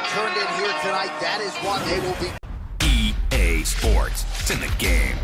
crowd turned in here tonight. That is what they will be. EA Sports. It's in the game.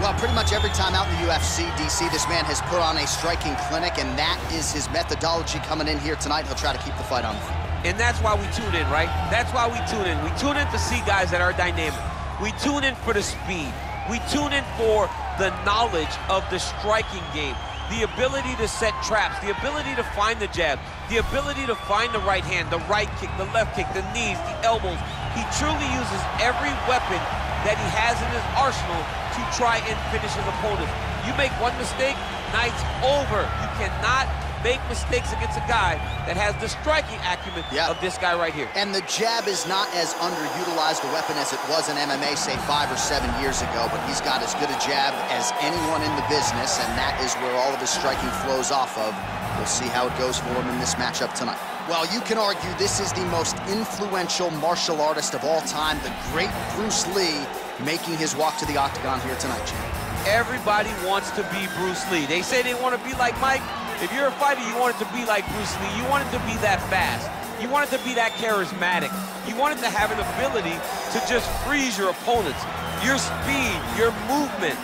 Well, pretty much every time out in the UFC, DC, this man has put on a striking clinic, and that is his methodology coming in here tonight. He'll try to keep the fight on the feet. And that's why we tune in, right? That's why we tune in. We tune in to see guys that are dynamic. We tune in for the speed. We tune in for the knowledge of the striking game, the ability to set traps, the ability to find the jab, the ability to find the right hand, the right kick, the left kick, the knees, the elbows. He truly uses every weapon that he has in his arsenal to try and finish his opponent. You make one mistake, night's over. You cannot make mistakes against a guy that has the striking acumen of this guy right here. And the jab is not as underutilized a weapon as it was in MMA, say 5 or 7 years ago, but he's got as good a jab as anyone in the business, and that is where all of his striking flows off of. We'll see how it goes for him in this matchup tonight. Well, you can argue this is the most influential martial artist of all time, the great Bruce Lee, making his walk to the octagon here tonight, Jim. Everybody wants to be Bruce Lee. They say they want to be like Mike. If you're a fighter, you want it to be like Bruce Lee. You want it to be that fast. You want it to be that charismatic. You want it to have an ability to just freeze your opponents. Your speed, your movement,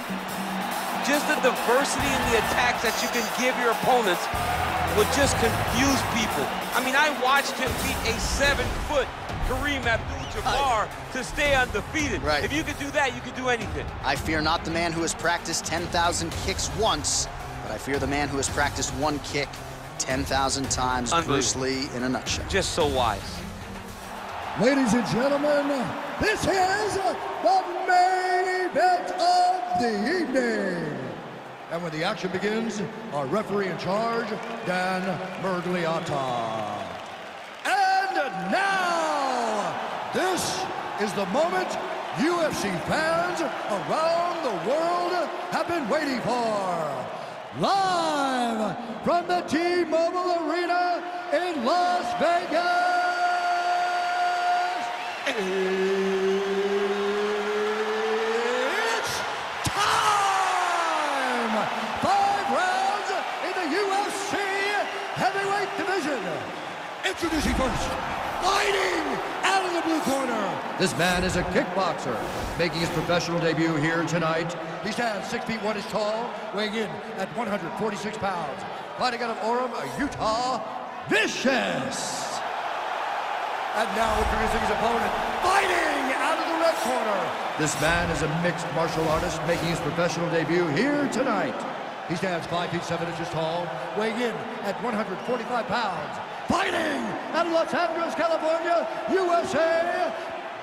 just the diversity in the attacks that you can give your opponents would just confuse people. I mean, I watched him beat a 7-foot Kareem Abdul-Jabbar to stay undefeated. Right. If you could do that, you could do anything. I fear not the man who has practiced 10,000 kicks once, but I fear the man who has practiced one kick 10,000 times. Bruce Lee in a nutshell. Just so wise. Ladies and gentlemen, this is the main event of the evening. And when the action begins, our referee in charge, Dan Mergliata. And now, this is the moment UFC fans around the world have been waiting for. Live from the T-Mobile Arena in Las Vegas, it's time! 5 rounds in the UFC heavyweight division. Introducing first, fighting out of the blue corner. This man is a kickboxer, making his professional debut here tonight. He stands 6 feet 1 inches tall, weighing in at 146 pounds. Fighting out of Orem, Utah, Vicious. And now introducing his opponent, fighting out of the red corner. This man is a mixed martial artist, making his professional debut here tonight. He stands 5 feet 7 inches tall, weighing in at 145 pounds. Fighting out of Los Angeles, California, USA,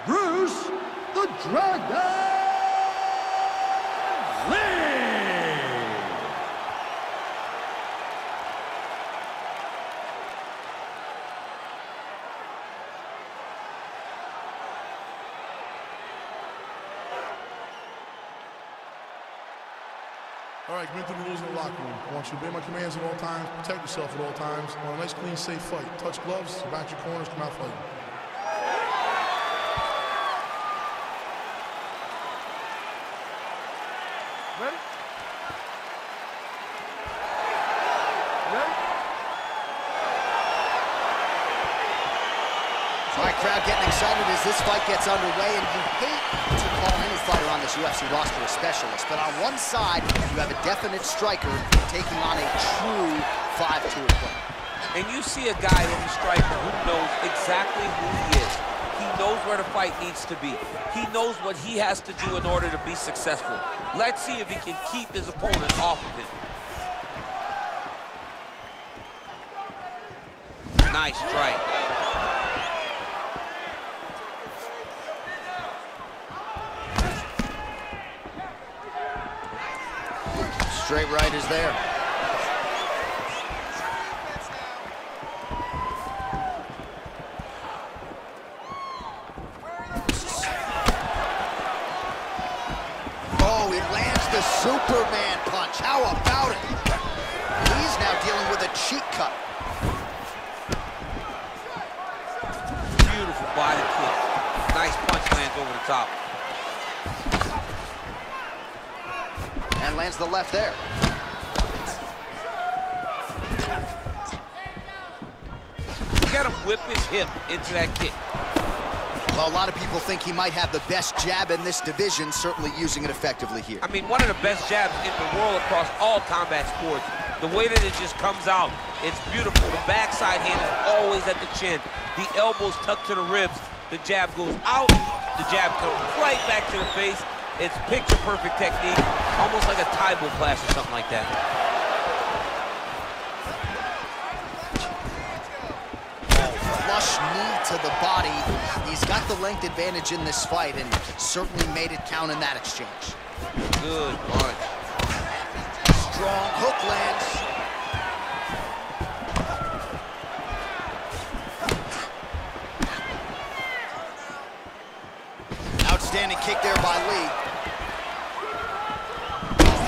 Bruce the Dragon Lee. All right, commit to the rules in the locker room. I want you to obey my commands at all times, protect yourself at all times. I want a nice, clean, safe fight. Touch gloves, back your corners, come out fighting. Ready? Ready? All right, crowd getting excited as this fight gets underway, and you hate to call any fighter on this UFC roster a specialist, but on one side, you have a definite striker taking on a true 5-tool player. And you see a guy in the striker who knows exactly who he is. He knows where the fight needs to be. He knows what he has to do in order to be successful. Let's see if he can keep his opponent off of him. Nice strike. Straight right is there. Oh, he lands the Superman punch. How about it? He's now dealing with a cheek cut. Beautiful body kick. Nice punch lands over the top. And lands the left there. You got to whip his hip into that kick. Well, a lot of people think he might have the best jab in this division, certainly using it effectively here. I mean, one of the best jabs in the world across all combat sports. The way that it just comes out, it's beautiful. The backside hand is always at the chin. The elbows tucked to the ribs. The jab goes out. The jab comes right back to the face. It's picture-perfect technique, almost like a Taibo class or something like that. Flush knee to the body. He's got the length advantage in this fight and certainly made it count in that exchange. Good punch. Strong hook lands. Outstanding kick there by Lee.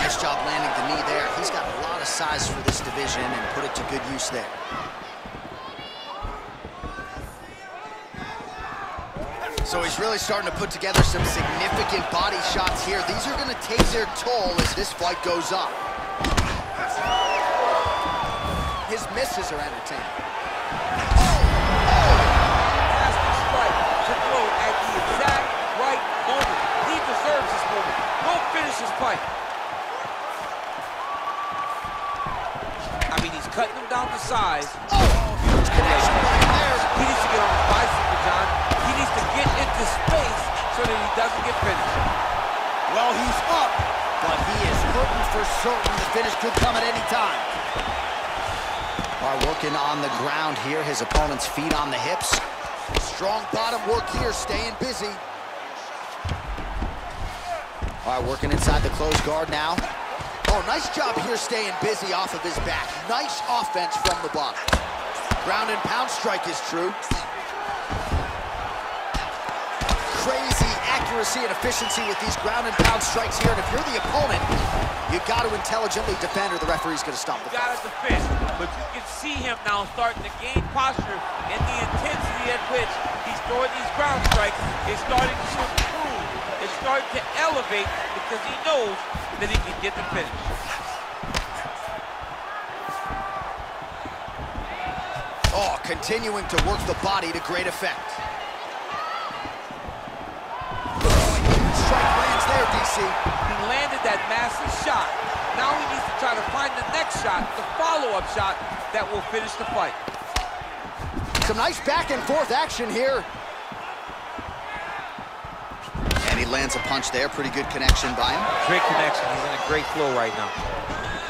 Nice job landing the knee there. He's got a lot of size for this division and put it to good use there. So he's really starting to put together some significant body shots here. These are going to take their toll as this fight goes on. His misses are entertaining. Fantastic strike to throw at the exact right moment. He deserves this moment. Don't finish his fight. I mean, he's cutting him down to size. Huge connection right there. He needs to get on his bicycle, John. He needs to get into space so that he doesn't get finished. Well, he's up, but he is hurting for certain. The finish could come at any time. Are working on the ground here. His opponent's feet on the hips. Strong bottom work here, staying busy. All right, working inside the closed guard now. Oh, nice job here staying busy off of his back. Nice offense from the bottom. Ground and pound strike is true. Crazy accuracy and efficiency with these ground and pound strikes here. And if you're the opponent, you've got to intelligently defend or the referee's going to stop the fight. Got to defend, but you can see him now starting to gain posture, and the intensity at which he's throwing these ground strikes is starting to improve. It's starting to elevate because he knows that he can get the finish. Oh, continuing to work the body to great effect. Strike lands there, DC. He landed that massive shot. Now he needs to try to find the next shot, the follow-up shot that will finish the fight. Some nice back and forth action here. And he lands a punch there. Pretty good connection by him. Great connection. He's in a great flow right now.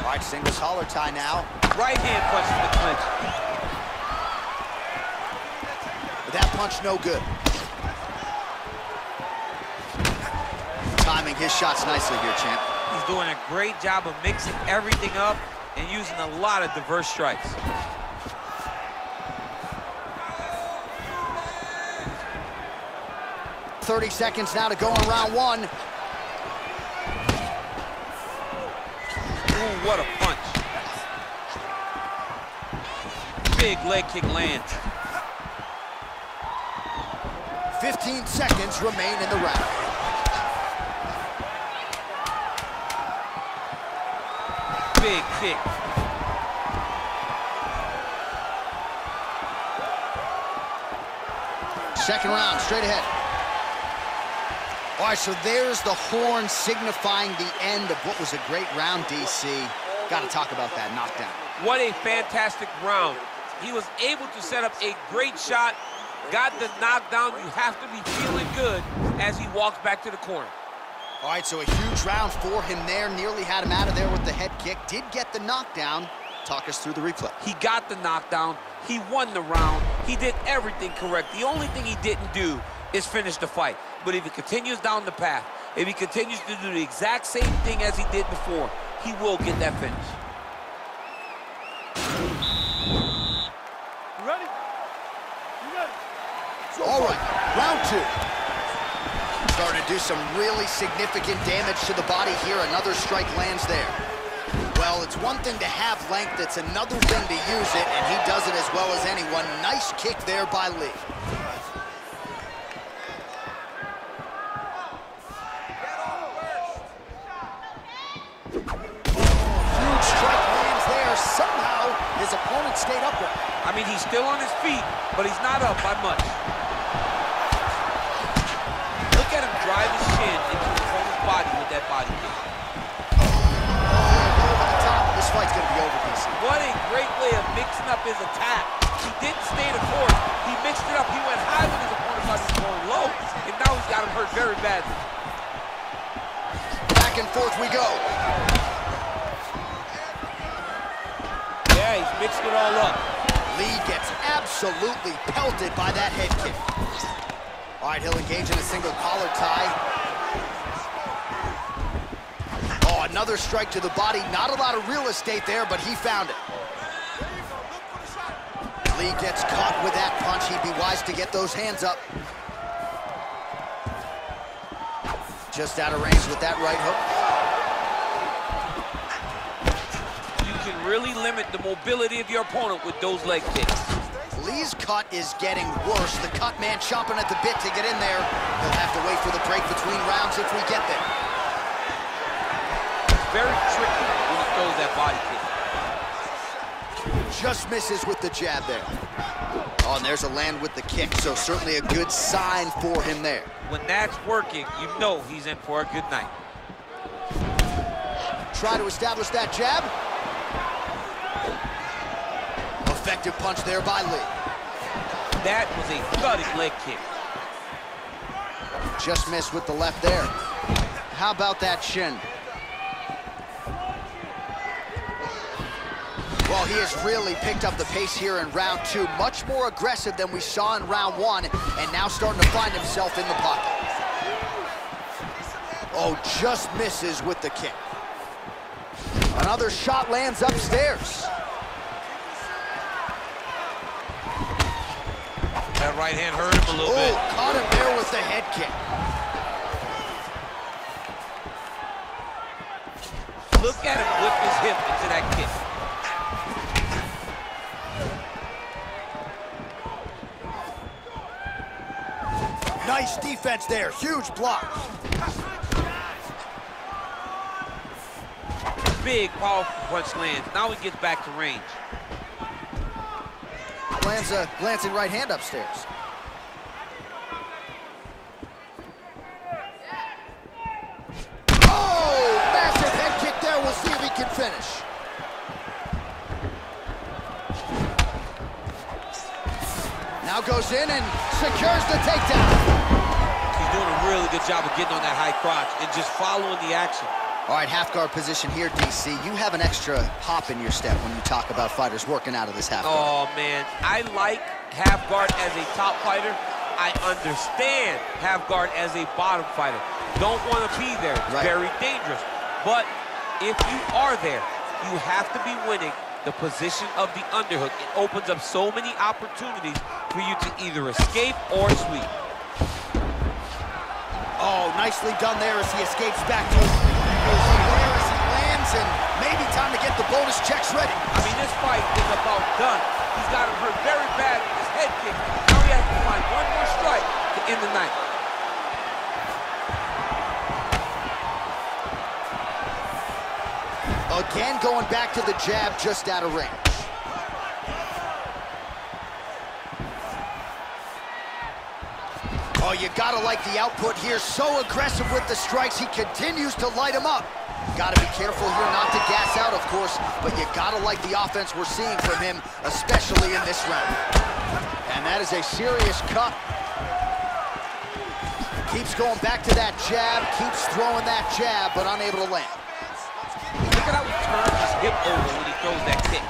All right, singles collar tie now. Right hand punch to the clinch. But that punch no good. Timing his shots nicely here, champ. He's doing a great job of mixing everything up and using a lot of diverse strikes. .30 seconds now to go in round one. Ooh, what a punch. Big leg kick lands. 15 seconds remain in the round. Big kick. Second round, straight ahead. All right, so there's the horn signifying the end of what was a great round, DC. Got to talk about that knockdown. What a fantastic round. He was able to set up a great shot, got the knockdown. You have to be feeling good as he walks back to the corner. All right, so a huge round for him there. Nearly had him out of there with the head kick. Did get the knockdown. Talk us through the replay. He got the knockdown. He won the round. He did everything correct. The only thing he didn't do is finish the fight. But if he continues down the path, if he continues to do the exact same thing as he did before, he will get that finish. You ready? You ready? All right, round two. Starting to do some really significant damage to the body here. Another strike lands there. Well, it's one thing to have length, it's another thing to use it, and he does it as well as anyone. Nice kick there by Lee. He's still on his feet, but he's not up by much. Look at him drive his shin into his opponent's body with that body kick. Over the top. This fight's going to be over, DC. What a great way of mixing up his attack. He didn't stay the course. He mixed it up. He went high when his opponent thought he was going low, and now he's got him hurt very badly. Back and forth we go. Yeah, he's mixed it all up. Lee gets absolutely pelted by that head kick. All right, he'll engage in a single collar tie. Oh, another strike to the body. Not a lot of real estate there, but he found it. Lee gets caught with that punch. He'd be wise to get those hands up. Just out of range with that right hook. You can really limit the mobility of your opponent with those leg kicks. Lee's cut is getting worse. The cut man chomping at the bit to get in there. He'll have to wait for the break between rounds if we get there. It's very tricky when he throws that body kick. Just misses with the jab there. Oh, and there's a land with the kick, so certainly a good sign for him there. When that's working, you know he's in for a good night. Try to establish that jab. Effective punch there by Lee. That was a thudding leg kick. Just missed with the left there. How about that shin? Well, he has really picked up the pace here in round two. Much more aggressive than we saw in round one, and now starting to find himself in the pocket. Oh, just misses with the kick. Another shot lands upstairs. That right hand hurt him a little bit. Caught him there with the head kick. Look at him whip his hip into that kick. Nice defense there, huge block. Big, powerful punch lands. Now he gets back to range. Lands a glancing right hand upstairs. Oh, massive head kick there. We'll see if he can finish. Now goes in and secures the takedown. He's doing a really good job of getting on that high crotch and just following the action. All right, half guard position here, DC. You have an extra hop in your step when you talk about fighters working out of this half guard. Oh, man. I like half guard as a top fighter. I understand half guard as a bottom fighter. Don't want to be there. It's very dangerous. But if you are there, you have to be winning the position of the underhook. It opens up so many opportunities for you to either escape or sweep. Oh, nicely done there as he escapes back to where as he lands, and maybe time to get the bonus checks ready. I mean, this fight is about done. He's got him hurt very bad with his head kick. Now he has to find one more strike to end the night. Again, going back to the jab, just out of range. Oh, you gotta like the output here. So aggressive with the strikes. He continues to light him up. Gotta be careful here not to gas out, of course, but you gotta like the offense we're seeing from him, especially in this round. And that is a serious cut. Keeps going back to that jab, keeps throwing that jab, but unable to land. Look at how he turns his hip over when he throws that kick.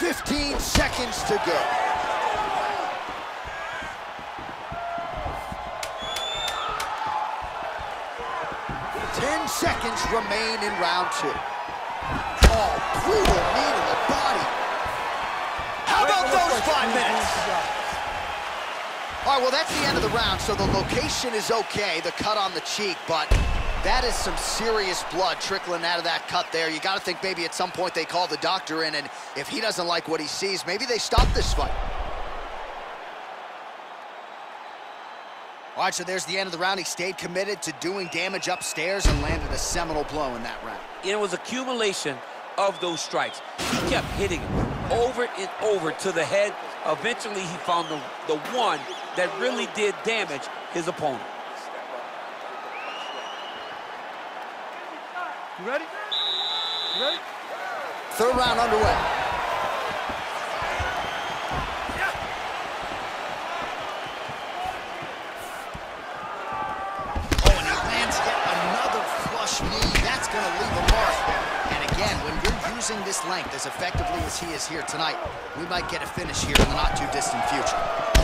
15 seconds to go. Seconds remain in round two. Oh, brutal knee to the body. How about those 5 minutes? All right, well, that's the end of the round, so the location is okay, the cut on the cheek, but that is some serious blood trickling out of that cut there. You got to think maybe at some point they call the doctor in, and if he doesn't like what he sees, maybe they stop this fight. All right, so there's the end of the round. He stayed committed to doing damage upstairs and landed a seminal blow in that round. It was accumulation of those strikes. He kept hitting him over and over to the head. Eventually, he found the one that really did damage his opponent. You ready? You ready? Third round underway. Oh, and he lands yet another flush knee. That's going to leave a mark. And again, when you're using this length as effectively as he is here tonight, we might get a finish here in the not-too-distant future.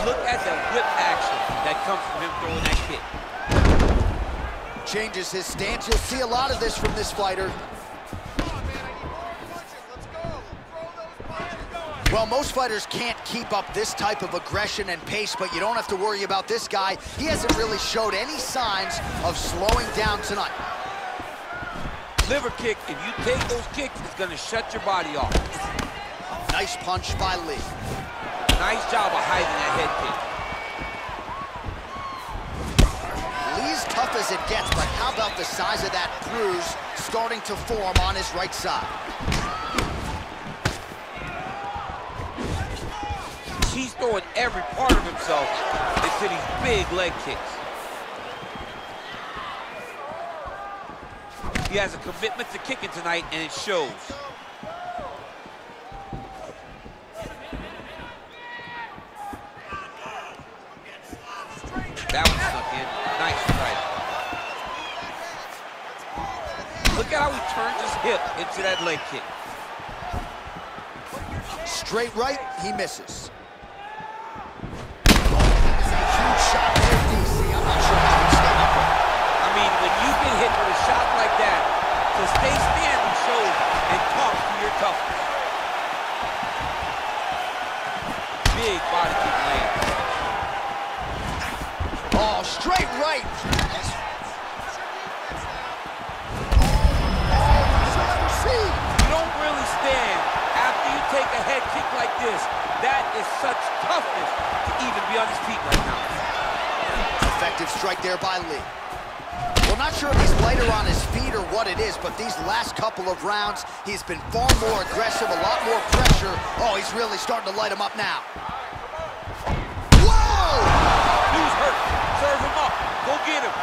Look at the whip action that comes from him throwing that kick. Changes his stance. You'll see a lot of this from this fighter. Well, most fighters can't keep up this type of aggression and pace, but you don't have to worry about this guy. He hasn't really showed any signs of slowing down tonight. Liver kick, if you take those kicks, it's going to shut your body off. Nice punch by Lee. Nice job of hiding that head kick. Lee's tough as it gets, but how about the size of that bruise starting to form on his right side? He's throwing every part of himself into these big leg kicks. He has a commitment to kicking tonight, and it shows. That one snuck in. Nice strike. Look at how he turns his hip into that leg kick. Straight right, he misses. Huge shot there, DC. I'm not sure how he stayed up there. I mean, when you get hit with a shot like that, to stay standing shows and talks to your toughness. Big body kick land. Oh, straight right. You don't really stand after you take a head kick like this. That is such toughness to even be on his feet right now. Effective strike there by Lee. Well, not sure if he's lighter on his feet or what it is, but these last couple of rounds, he's been far more aggressive, a lot more pressure. Oh, he's really starting to light him up now. Whoa! Dude's hurt. Serve him up. Go get him.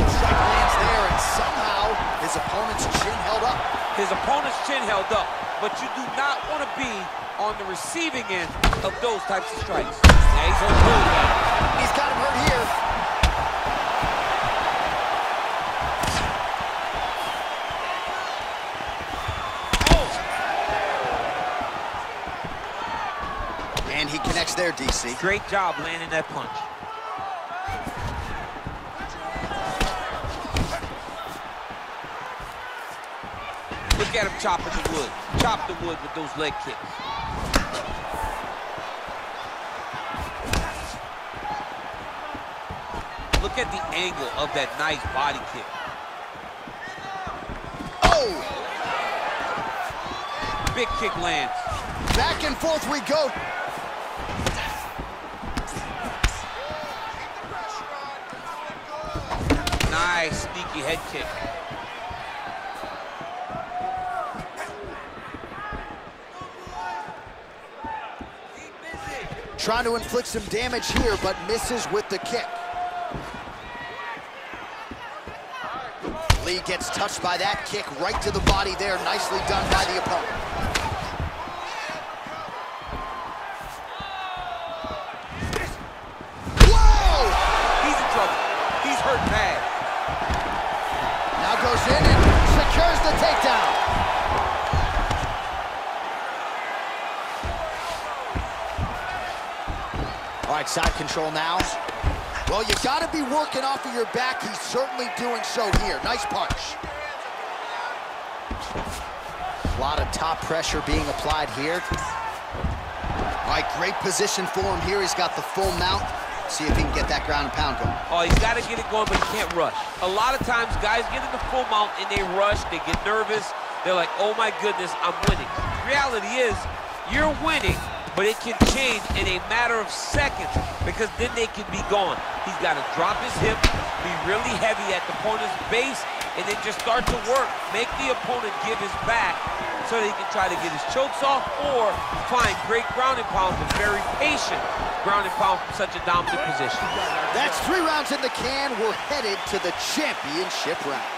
Strike lands there, and somehow his opponent's chin held up. His opponent's chin held up, but you do not want to be on the receiving end of those types of strikes. Now he's hurt good now. He's got him hurt here. And he connects there, DC. Great job landing that punch. Look at him chopping the wood. Chop the wood with those leg kicks. Look at the angle of that nice body kick. Oh! Big kick lands. Back and forth we go. Nice sneaky head kick. Trying to inflict some damage here, but misses with the kick. Lee gets touched by that kick right to the body there. Nicely done by the opponent. Whoa! He's in trouble. He's hurt bad. Now goes in and secures the takedown. All right, side control now. Well, you got to be working off of your back. He's certainly doing so here. Nice punch. A lot of top pressure being applied here. All right, great position for him here. He's got the full mount. See if he can get that ground and pound going. Oh, he's got to get it going, but he can't rush. A lot of times, guys get in the full mount and they rush, they get nervous. They're like, oh my goodness, I'm winning. The reality is, you're winning but it can change in a matter of seconds because then they can be gone. He's got to drop his hip, be really heavy at the opponent's base, and then just start to work. Make the opponent give his back so that he can try to get his chokes off or find great ground and pound, but very patient ground and pound from such a dominant position. That's 3 rounds in the can. We're headed to the championship rounds.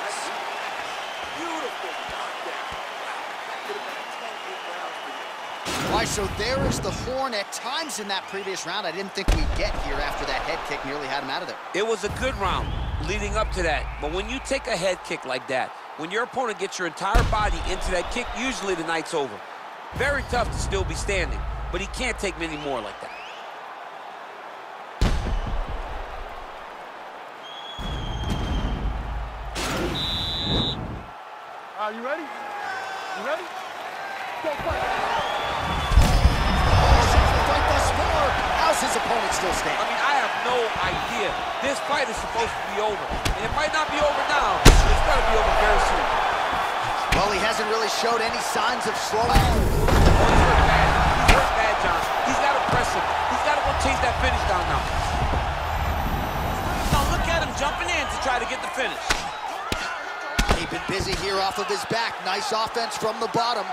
All right, so there is the horn. At times in that previous round, I didn't think we'd get here after that head kick nearly had him out of there. It was a good round leading up to that, but when you take a head kick like that, when your opponent gets your entire body into that kick, usually the night's over. Very tough to still be standing, but he can't take many more like that. Are you ready? You ready? Go fight! Fight thus far. How's his opponent still standing? I mean, I have no idea. This fight is supposed to be over, and it might not be over now, but it's going to be over very soon. Well, he hasn't really showed any signs of slowing. Oh, he's hurt bad. He's hurt bad, John. He's got to press him. He's got to go chase that finish down now. Now look at him jumping in to try to get the finish. Keeping busy here off of his back. Nice offense from the bottom.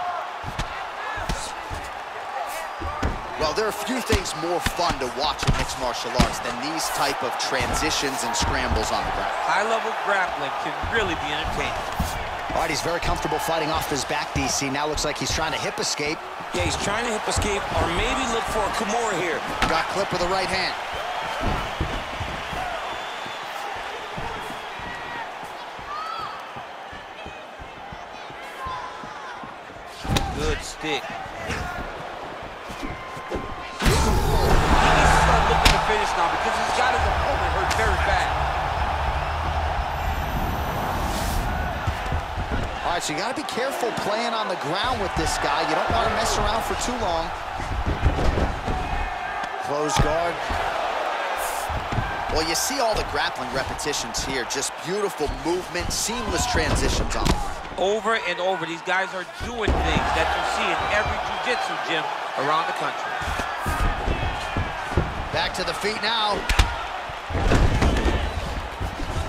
Well, there are few things more fun to watch in mixed martial arts than these type of transitions and scrambles on the ground. High-level grappling can really be entertaining. All right, he's very comfortable fighting off his back, DC. Now looks like he's trying to hip escape. Yeah, he's trying to hip escape or maybe look for a Kimura here. Got clipped with the right hand. Good stick. He needs to start looking to finish now because he's got his opponent hurt very bad. All right, so you got to be careful playing on the ground with this guy. You don't want to mess around for too long. Close guard. Well, you see all the grappling repetitions here. Just beautiful movement, seamless transitions on the ground. Over and over, these guys are doing things that you see in every jiu-jitsu gym around the country. Back to the feet now.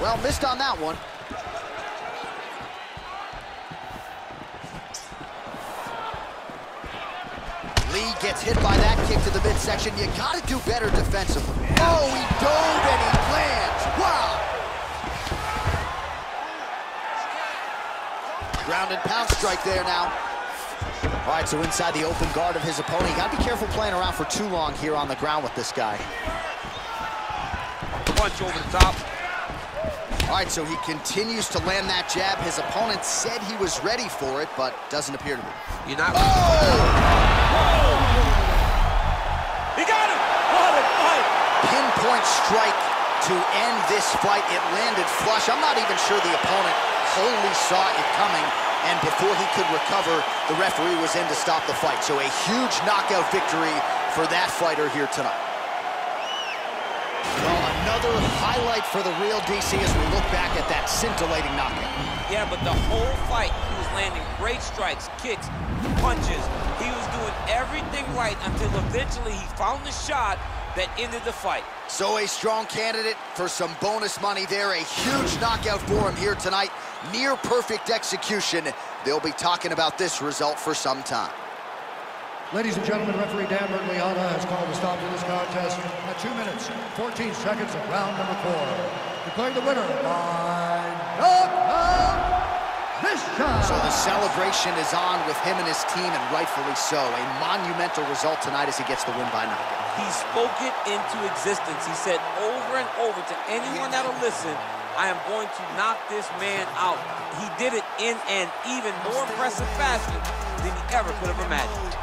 Well, missed on that one. Lee gets hit by that kick to the midsection. You gotta do better defensively. Oh, he dove and he lands. Wow. Ground and pound strike there now. All right, so inside the open guard of his opponent. You gotta be careful playing around for too long here on the ground with this guy. Punch over the top. All right, so he continues to land that jab. His opponent said he was ready for it, but doesn't appear to be. You're not. Oh! He got him! What a fight! Pinpoint strike to end this fight. It landed flush. I'm not even sure the opponent wholly saw it coming, and before he could recover, the referee was in to stop the fight. So a huge knockout victory for that fighter here tonight. Well, another highlight for the real DC as we look back at that scintillating knockout. Yeah, but the whole fight, he was landing great strikes, kicks, punches. He was doing everything right until eventually he found the shot that ended the fight. So a strong candidate for some bonus money there. A huge knockout for him here tonight. Near perfect execution. They'll be talking about this result for some time. Ladies and gentlemen, referee Dan Bergliana has called a stop to this contest at 2 minutes, 14 seconds of round number 4. Declaring the winner by knockout this time. So the celebration is on with him and his team, and rightfully so. A monumental result tonight as he gets the win by knockout. He spoke it into existence. He said over and over to anyone that'll listen, I am going to knock this man out. He did it in an even more impressive fashion than he ever could have imagined.